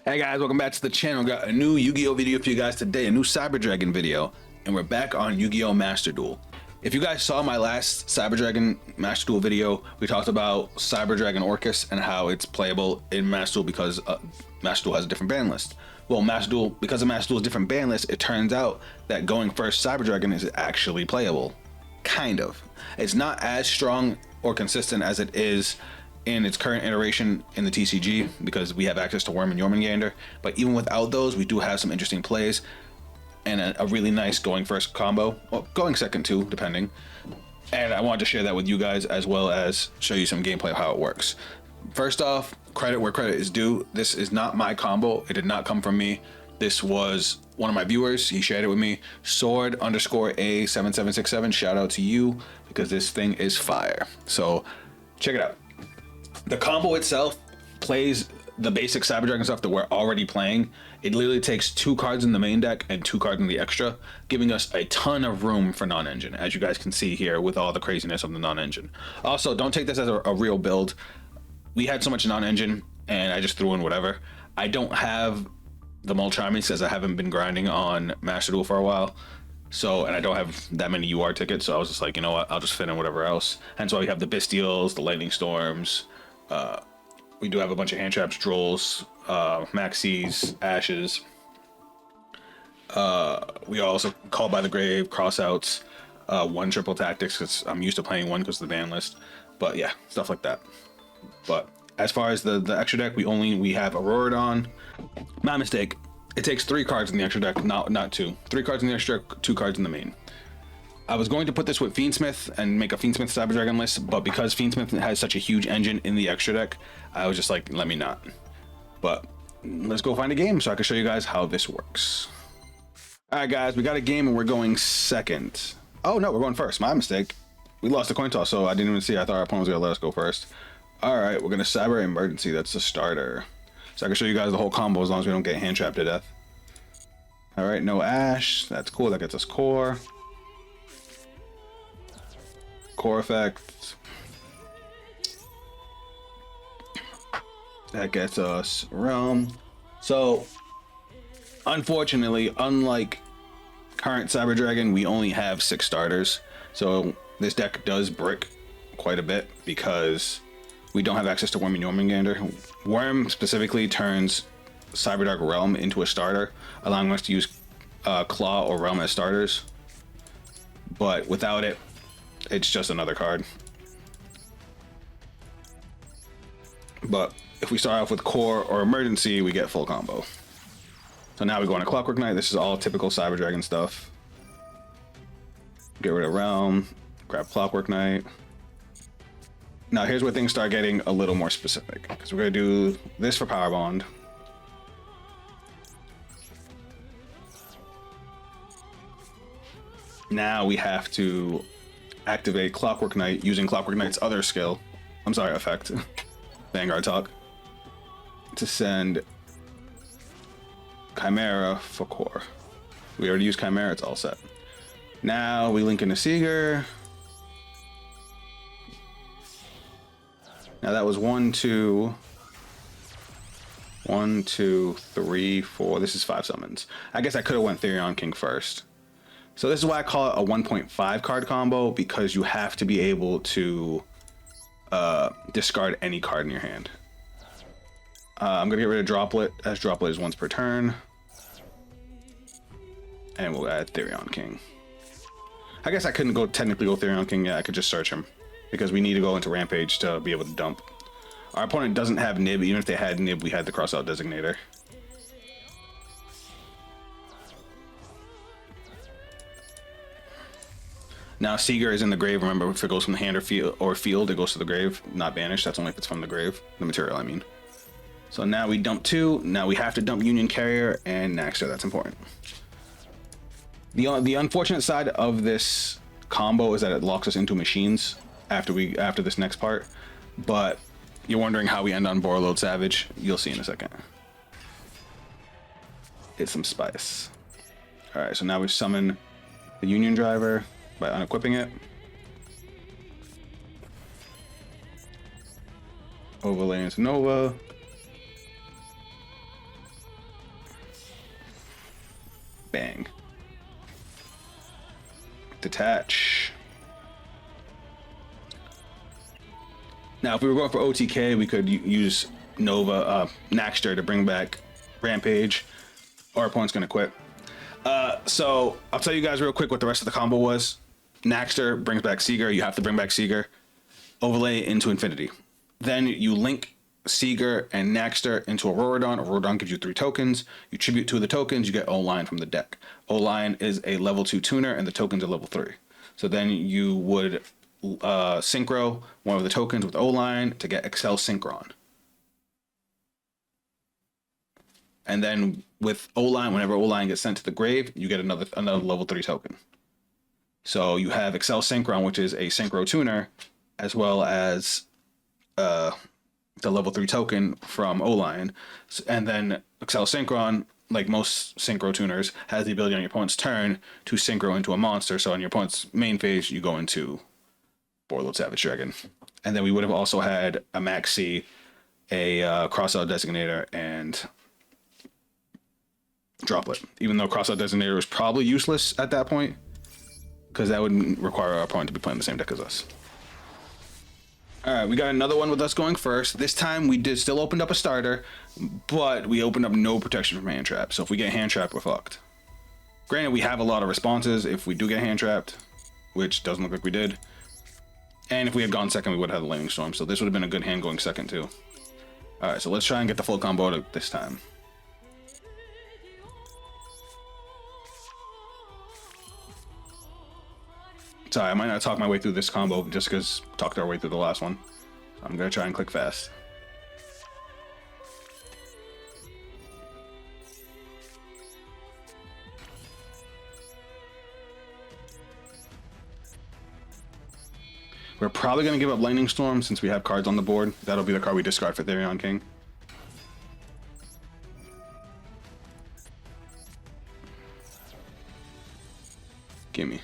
Hey guys, welcome back to the channel. Got a new Yu-Gi-Oh video for you guys today, a new Cyber Dragon video, and we're back on Yu-Gi-Oh Master Duel. If you guys saw my last Cyber Dragon Master Duel video, we talked about Cyber Dragon Orcus and how it's playable in Master Duel because Master Duel has a different ban list. Well, because of Master Duel's different ban list, it turns out that going first Cyber Dragon is actually playable. Kind of. It's not as strong or consistent as it is in its current iteration in the TCG because we have access to Worm and Jormungandr, but even without those, we do have some interesting plays and a really nice going first combo, well, going second too, depending. And I wanted to share that with you guys as well as show you some gameplay of how it works. First off, credit where credit is due. This is not my combo. It did not come from me. This was one of my viewers. He shared it with me. Sword_A7767. Shout out to you because this thing is fire. So check it out. The combo itself plays the basic Cyber Dragon stuff that we're already playing. It literally takes 2 cards in the main deck and 2 cards in the extra, giving us a ton of room for non-engine, as you guys can see here with all the craziness of the non-engine. Also, don't take this as a real build. We had so much non-engine and I just threw in whatever. I don't have the Multramis as I haven't been grinding on Master Duel for a while. So, and I don't have that many UR tickets, so I was just like, you know what, I'll just fit in whatever else. Hence why we have the Bystials, the Lightning Storms. We do have a bunch of hand traps, Drolls, Maxis, Ashes. We also Call by the Grave, Crossouts, 1 triple tactics because I'm used to playing 1 because of the ban list. But yeah, stuff like that. But as far as the extra deck, we have Auroradon. My mistake. It takes 3 cards in the extra deck, not 2. 3 cards in the extra deck, 2 cards in the main. I was going to put this with Fiendsmith and make a Fiendsmith Cyber Dragon list, but because Fiendsmith has such a huge engine in the extra deck, I was just like, let me not. But let's go find a game so I can show you guys how this works. All right, guys, we got a game and we're going second. Oh no, we're going first. My mistake. We lost the coin toss, so I didn't even see. I thought our opponent was gonna let us go first. All right, we're gonna Cyber Emergency. That's the starter. So I can show you guys the whole combo as long as we don't get hand trapped to death. All right, no Ash. That's cool. That gets us core. Core effect. That gets us Realm. So, unfortunately, unlike current Cyber Dragon, we only have 6 starters. So this deck does brick quite a bit because we don't have access to Worm and Jormungandr. Worm specifically turns Cyber Dark Realm into a starter, allowing us to use Claw or Realm as starters. But without it, it's just another card. But if we start off with Core or Emergency, we get full combo. So now we go on a Clockwork Knight. This is all typical Cyber Dragon stuff. Get rid of Realm, grab Clockwork Knight. Now here's where things start getting a little more specific, because we're gonna do this for Power Bond. Now we have to activate Clockwork Knight using Clockwork Knight's other skill. I'm sorry, effect. Vanguard Talk. To send Chimera for core. We already used Chimera, it's all set. Now we link into Seeger. Now that was 1, 2, 3, 4. This is 5 summons. I guess I could have went Therion King first. So this is why I call it a 1.5 card combo, because you have to be able to discard any card in your hand. I'm gonna get rid of Droplet, as Droplet is once per turn. And we'll add Therion King. I guess I couldn't technically go Therion King yet, I could just search him, because we need to go into Rampage to be able to dump. Our opponent doesn't have Nib. Even if they had Nib, we had the Crossout Designator. Now Seeger is in the grave. Remember, if it goes from the hand or field, it goes to the grave, not banished. That's only if it's from the grave, the material, I mean. So now we dump 2. Now we have to dump Union Carrier and Naxter. That's important. The unfortunate side of this combo is that it locks us into machines after this next part. But you're wondering how we end on Borreload Savage. You'll see in a second. It's some spice. All right, so now we summon the Union Driver by unequipping it. Overlay into Nova. Bang. Detach. Now, if we were going for OTK, we could use Naxter to bring back Rampage. Our opponent's gonna quit. So I'll tell you guys real quick what the rest of the combo was. Naxter brings back Seeger. You have to bring back Seeger. Overlay into Infinity. Then you link Seeger and Naxter into Auroradon. Auroradon gives you 3 tokens. You tribute 2 of the tokens, you get O-Line from the deck. O-Line is a level 2 tuner, and the tokens are level 3. So then you would synchro one of the tokens with O-Line to get Excel Synchron. And then with O-Line, whenever O-Line gets sent to the grave, you get another level 3 token. So you have Excel Synchron, which is a synchro tuner, as well as the level 3 token from O-Line. And then Excel Synchron, like most synchro tuners, has the ability on your opponent's turn to synchro into a monster. So on your opponent's main phase, you go into Warlord Savage Dragon. And then we would have also had a Maxi, a Crossout Designator, and Droplet. Even though Crossout Designator was probably useless at that point, because that would require our opponent to be playing the same deck as us. Alright, we got another one with us going first. This time we still opened up a starter, but we opened up no protection from hand trap. So if we get hand trapped, we're fucked. Granted, we have a lot of responses if we do get hand trapped, which doesn't look like we did. And if we had gone second, we would have had the Lightning Storm. So this would have been a good hand going second too. Alright, so let's try and get the full combo this time. Sorry, I might not talk my way through this combo just because we talked our way through the last one. So I'm going to try and click fast. We're probably going to give up Lightning Storm since we have cards on the board. That'll be the card we discard for Therion King. Gimme.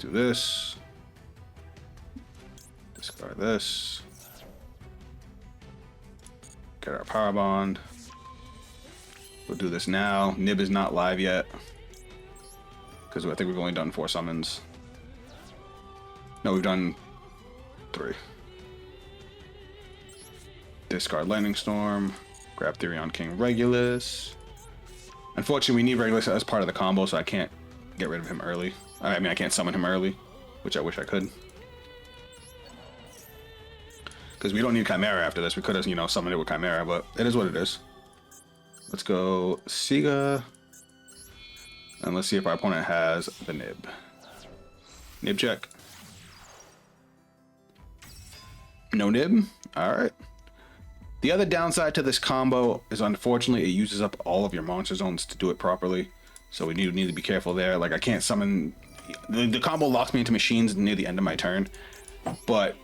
Do this, discard this, get our power bond. We'll do this now. Nib is not live yet because I think we've only done 4 summons. No, we've done 3. Discard Lightning Storm, grab Therion King Regulus. Unfortunately, we need Regulus as part of the combo, so I can't get rid of him early. I mean, I can't summon him early, which I wish I could. Because we don't need Chimera after this. We could have, you know, summoned it with Chimera, but it is what it is. Let's go Siga. And let's see if our opponent has the Nib. Nib check. No Nib? Alright. The other downside to this combo is, unfortunately, it uses up all of your monster zones to do it properly. So we need to be careful there. Like, I can't summon... The combo locks me into machines near the end of my turn. But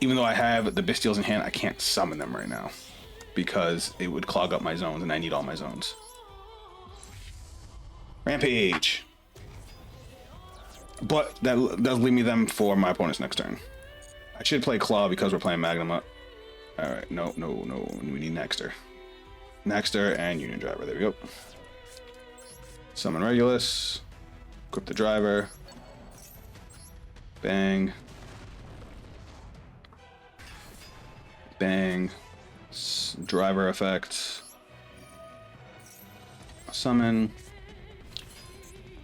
even though I have the Bestials in hand, I can't summon them right now. Because it would clog up my zones, and I need all my zones. Rampage! But that does leave me them for my opponent's next turn. I should play Claw because we're playing Magnum up. Alright, no. We need Naxter. Naxter and Union Driver. There we go. Summon Regulus. Equip the driver. Bang. Bang. Driver effect. Summon.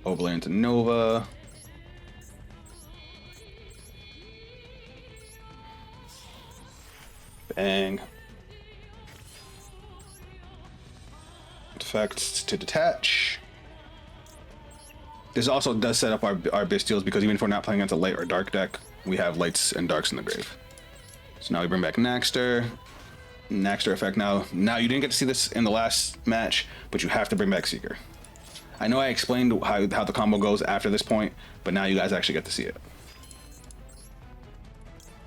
Overlay into Nova. Bang. Effects to detach. This also does set up our Bestials because even if we're not playing against a light or dark deck, we have lights and darks in the grave. So now we bring back Naxter. Naxter effect now. Now you didn't get to see this in the last match, but you have to bring back Seeker. I know I explained how the combo goes after this point, but now you guys actually get to see it.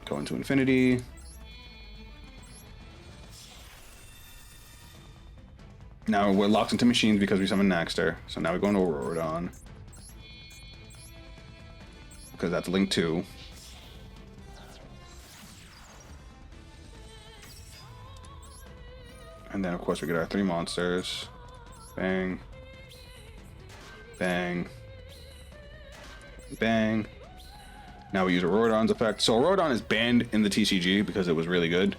Go into Infinity. Now we're locked into machines because we summoned Naxter. So now we go into Auroradon. Because that's Link 2. And then of course we get our 3 monsters. Bang. Bang. Bang. Now we use Auroradon's effect. So Auroradon is banned in the TCG because it was really good,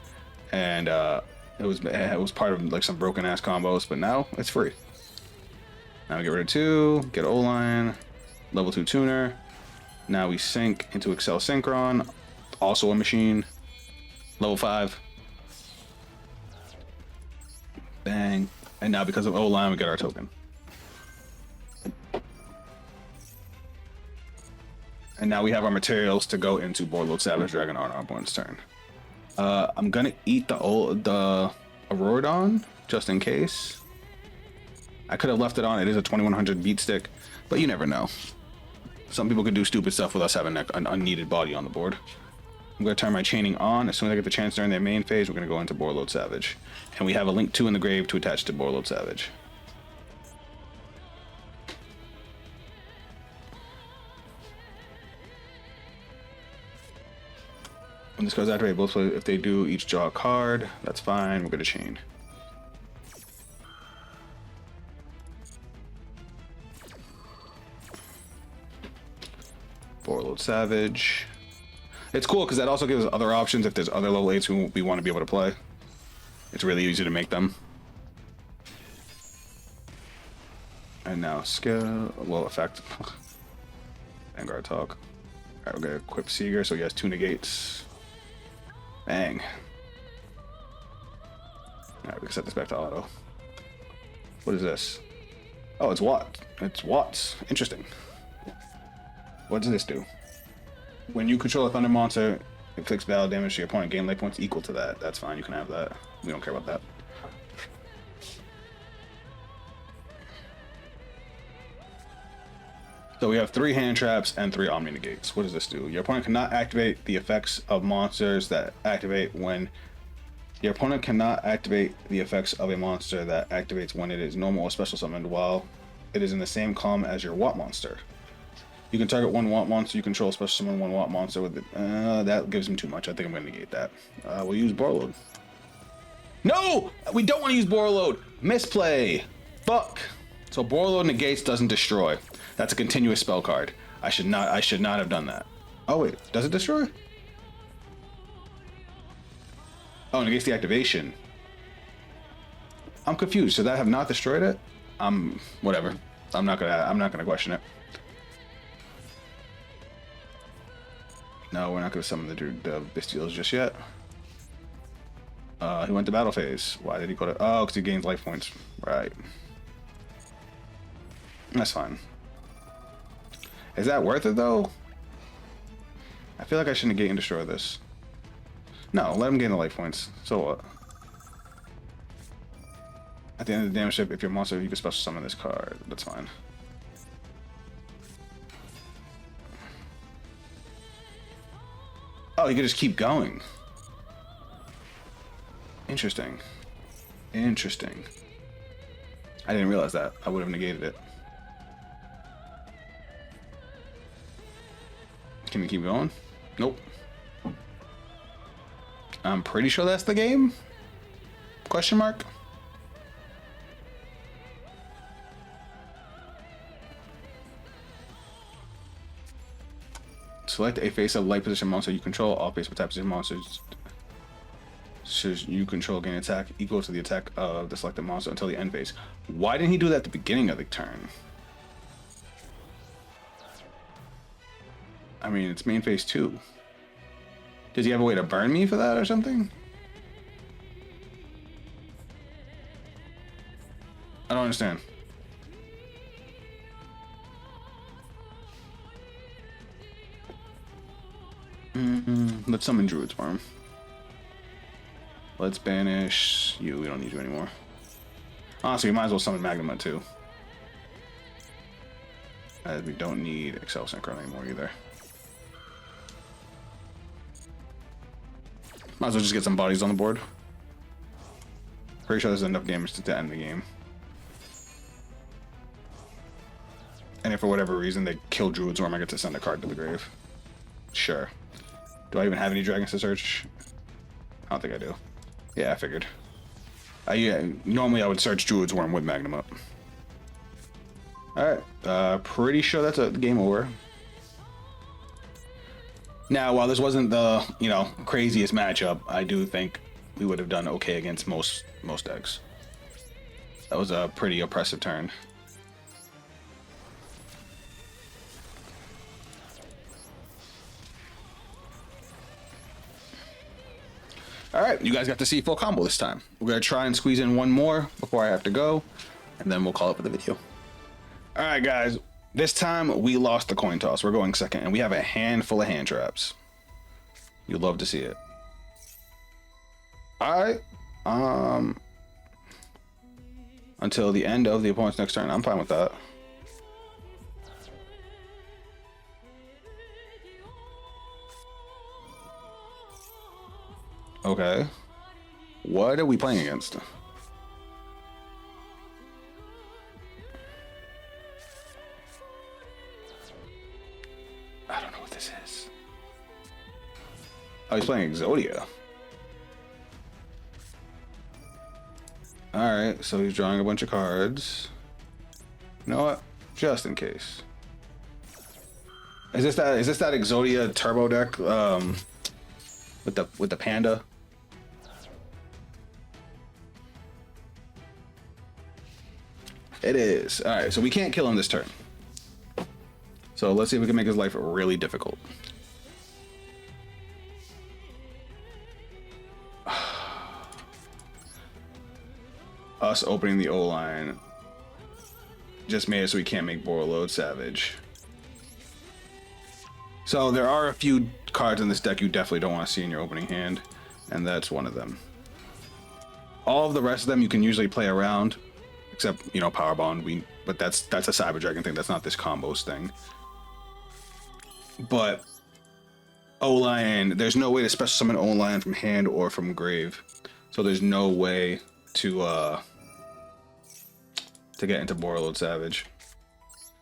and it was part of like some broken ass combos, but now it's free. Now we get rid of 2, get O-line, level 2 tuner. Now we sync into Excel Synchron, also a machine, level 5. Bang. And now because of O-line, we get our token. And now we have our materials to go into Boardload Savage Dragon on our opponent's turn. I'm gonna eat the Auroradon just in case. I could have left it on. It is a 2100 beat stick, but you never know. Some people could do stupid stuff with us having an unneeded body on the board. I'm gonna turn my chaining on. As soon as I get the chance during their main phase, we're gonna go into Boardload Savage. And we have a Link 2 in the grave to attach to Boardload Savage. When this goes activate, both if they do each draw a card, that's fine. We're gonna chain. Boardload Savage. It's cool because that also gives us other options if there's other level 8s who we want to be able to play. It's really easy to make them. And now skill, well, effect. Vanguard talk. Alright, we're gonna equip Seeger so he has 2 negates. Bang. Alright, we can set this back to auto. What is this? Oh, it's Watt. It's Watts. Interesting. What does this do? When you control a thunder monster, it inflicts battle damage to your opponent. Gain life points equal to that. That's fine. You can have that. We don't care about that. So we have 3 hand traps and 3 omni negates. What does this do? Your opponent cannot activate the effects of monsters that activate when... Your opponent cannot activate the effects of a monster that activates when it is normal or special summoned while it is in the same column as your Watt monster. You can target 1 Watt monster you control, special summon 1 Watt monster with it. That gives him too much. I think I'm going to negate that. We'll use Boardload. No! We don't want to use Boardload! Misplay! Fuck! So Boardload negates doesn't destroy. That's a continuous spell card. I should not have done that. Oh wait, does it destroy? Oh, negates the activation. I'm confused. Should that have not destroyed it? Whatever. I'm not gonna question it. No, we're not gonna summon the Bestials just yet. He went to battle phase. Why did he go to? Oh, because he gains life points. Right. That's fine. Is that worth it though? I feel like I should negate and destroy this. No, let him gain the life points. So what? At the end of the damage step, if your monster, you can special summon this card. That's fine. Oh, you can just keep going. Interesting. Interesting. I didn't realize that. I would have negated it. Can we keep going? Nope. I'm pretty sure that's the game? Question mark? Select a face-up light position monster you control. All face-up type position monsters you control gain attack equal to the attack of the selected monster until the end phase. Why didn't he do that at the beginning of the turn? I mean, it's main phase 2. Does he have a way to burn me for that or something? I don't understand. Let's summon Druid's Worm. Let's banish you. We don't need you anymore. Honestly, we might as well summon Magnemite too. We don't need Excel Synchron anymore either. Might as well just get some bodies on the board. Pretty sure there's enough damage to end the game. And if for whatever reason they kill Druid's Worm, I get to send a card to the grave. Sure. Do I even have any dragons to search? I don't think I do. Yeah, I figured. Normally I would search Druid's Worm with Magnum up. All right, pretty sure that's a game over. Now, while this wasn't the, you know, craziest matchup, I do think we would have done okay against most decks. That was a pretty oppressive turn. All right, you guys got to see full combo this time. We're gonna try and squeeze in one more before I have to go, and then we'll call it for the video. All right, guys, this time we lost the coin toss. We're going second, and we have a handful of hand traps. You'd love to see it. All right, until the end of the opponent's next turn. I'm fine with that. Okay. What are we playing against? I don't know what this is. Oh, he's playing Yugioh. Alright, so he's drawing a bunch of cards. You know what? Just in case. Is this that Yugioh turbo deck with the panda? It is. Alright, so we can't kill him this turn. So let's see if we can make his life really difficult. Us opening the O-line just made it so we can't make Borreload Savage. So there are a few cards in this deck you definitely don't want to see in your opening hand, and that's one of them. All of the rest of them you can usually play around, except, you know, Power Bond. But that's a Cyber Dragon thing. That's not this combos thing. But O-line, there's no way to special summon O-line from hand or from grave, so there's no way to get into Borreload Savage.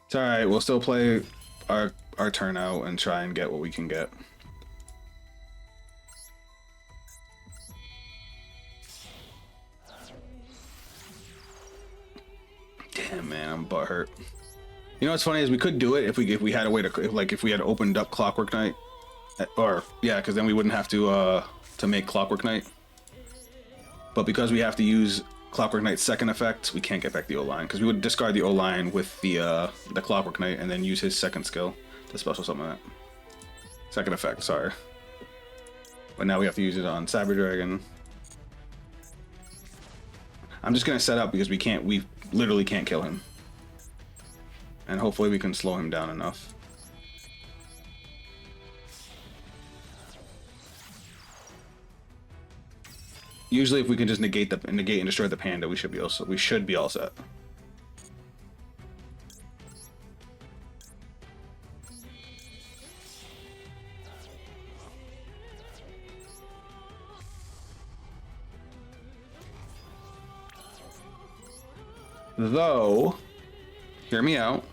It's all right. We'll still play our turn out and try and get what we can get. Damn, man, I'm butthurt. You know what's funny is we could do it if we had a way to, like, if we had opened up Clockwork Knight, or yeah, because then we wouldn't have to make Clockwork Knight. But because we have to use Clockwork Knight's second effect, we can't get back the O-line, because we would discard the O-line with the Clockwork Knight and then use his second skill to special summon it. Second effect, sorry. But now we have to use it on Cyber Dragon. I'm just gonna set up because we literally can't kill him. And hopefully we can slow him down enough. Usually if we can just negate and destroy the panda, we should be all set. Though, hear me out.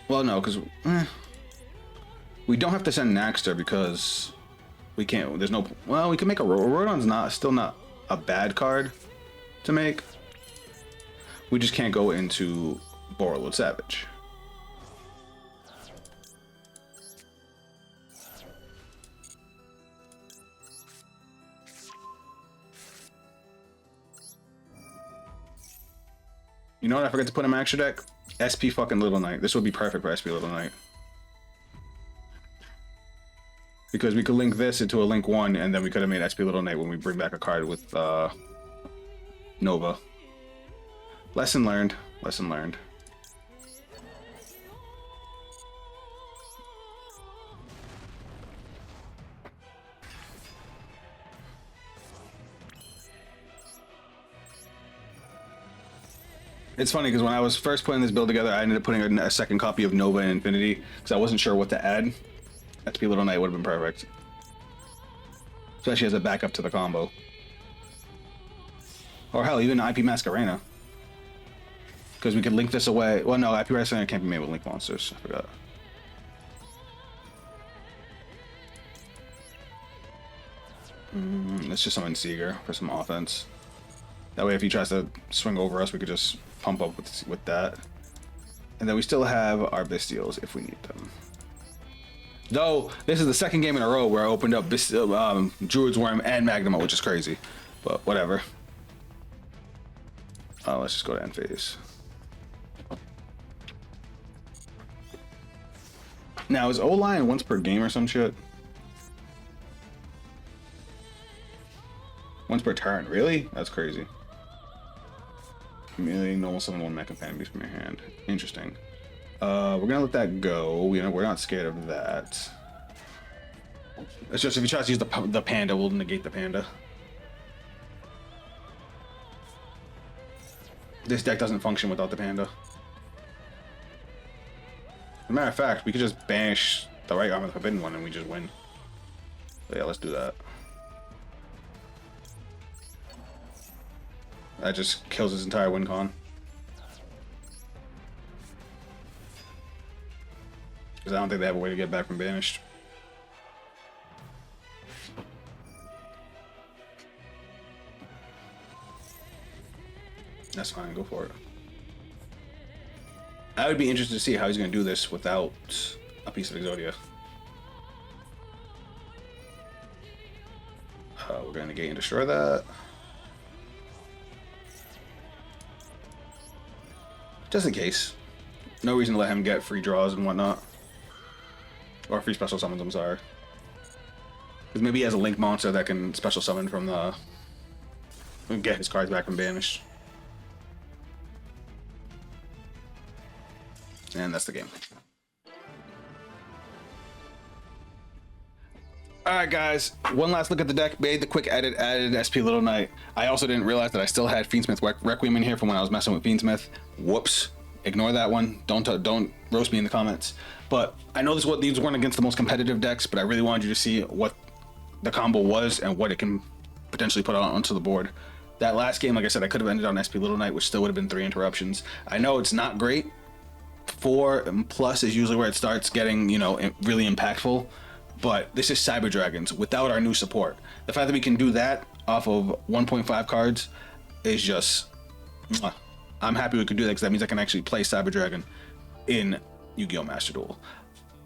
Well, no, because we don't have to send Naxter because we can't. There's no. Well, we can make a Rodon's still not a bad card to make. We just can't go into Borreload Savage. You know what I forgot to put in my extra deck? SP fucking Little Knight. This would be perfect for SP Little Knight. Because we could link this into a link 1, and then we could have made SP Little Knight when we bring back a card with Nova. Lesson learned. Lesson learned. It's funny because when I was first putting this build together, I ended up putting a second copy of Nova and Infinity because I wasn't sure what to add. SP Little Knight would have been perfect. Especially as a backup to the combo. Or hell, even IP Masquerena. Because we could link this away. Well, no, IP Masquerena can't be made with link monsters. I forgot. Let's just summon Seeger for some offense. That way if he tries to swing over us, we could just pump up with that. And then we still have our Bestials if we need them. Though, this is the second game in a row where I opened up Druid's Worm and Magnum, which is crazy. But whatever. Let's just go to end phase. Now, is O-Line once per game or some shit? Once per turn, really? That's crazy. Immediately normal summon one mech companion beast from your hand. Interesting. We're gonna let that go. We're not scared of that. It's just if he tries to use the panda, we'll negate the panda. This deck doesn't function without the panda. As a matter of fact, we could just banish the right arm of the Forbidden One and we just win. But yeah, let's do that. That just kills his entire win con. Because I don't think they have a way to get back from banished. That's fine, go for it. I would be interested to see how he's going to do this without a piece of Exodia. We're going to negate and destroy that. Just in case. No reason to let him get free draws and whatnot. Or free special summons, I'm sorry. Because maybe he has a link monster that can special summon from the... get his cards back from banished. And that's the game. Alright guys, one last look at the deck. Made the quick edit, added SP Little Knight. I also didn't realize that I still had Fiendsmith Requiem in here from when I was messing with Fiendsmith. Whoops. Ignore that one. Don't roast me in the comments. But I know these weren't against the most competitive decks, but I really wanted you to see what the combo was and what it can potentially put onto the board. That last game, like I said, I could have ended on SP Little Knight, which still would have been 3 interruptions. I know it's not great. 4+ is usually where it starts getting, you know, really impactful. But this is Cyber Dragons without our new support. The fact that we can do that off of 1.5 cards is just... I'm happy we could do that because that means I can actually play Cyber Dragon in Yu-Gi-Oh! Master Duel.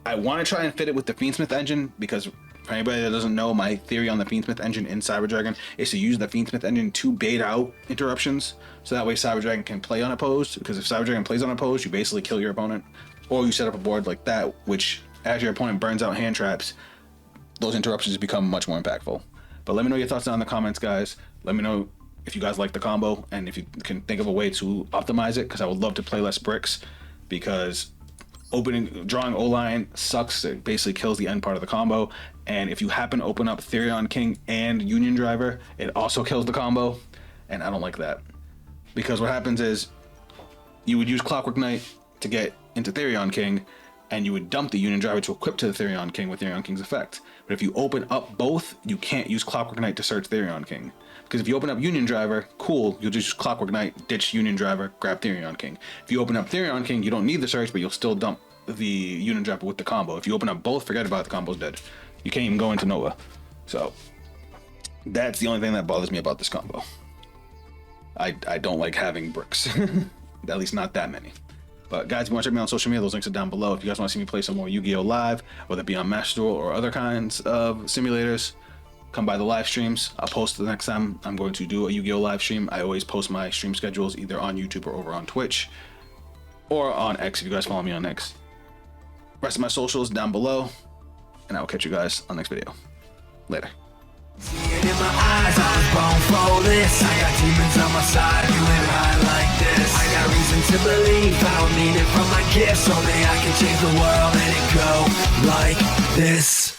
I want to try and fit it with the Fiendsmith engine because for anybody that doesn't know, my theory on the Fiendsmith engine in Cyber Dragon is to use the Fiendsmith engine to bait out interruptions. So that way Cyber Dragon can play unopposed, because if Cyber Dragon plays unopposed, you basically kill your opponent. Or you set up a board like that, which as your opponent burns out hand traps, those interruptions become much more impactful. But let me know your thoughts down in the comments, guys. Let me know if you guys like the combo and if you can think of a way to optimize it, because I would love to play less bricks, because drawing O-Line sucks. It basically kills the end part of the combo. And if you happen to open up Therion King and Union Driver, it also kills the combo. And I don't like that. Because what happens is you would use Clockwork Knight to get into Therion King, and you would dump the Union Driver to equip to the Therion King with Therion King's effect. But if you open up both, you can't use Clockwork Knight to search Therion King. Because if you open up Union Driver, cool, you'll just use Clockwork Knight, ditch Union Driver, grab Therion King. If you open up Therion King, you don't need the search, but you'll still dump the Union Driver with the combo. If you open up both, forget about it, the combo's dead. You can't even go into Nova. So that's the only thing that bothers me about this combo. I don't like having bricks. At least not that many. But guys, if you want to check me out on social media, those links are down below. If you guys want to see me play some more Yu-Gi-Oh! Live, whether it be on Master Duel or other kinds of simulators, come by the live streams. I'll post the next time I'm going to do a Yu-Gi-Oh! Live stream. I always post my stream schedules either on YouTube or over on Twitch. Or on X if you guys follow me on X. Rest of my socials down below. And I will catch you guys on the next video. Later. In my eyes, I was born for this. I got demons on my side, you ain't high like this. I got reason to believe I don't need it from my gifts. Only I can change the world and it go like this.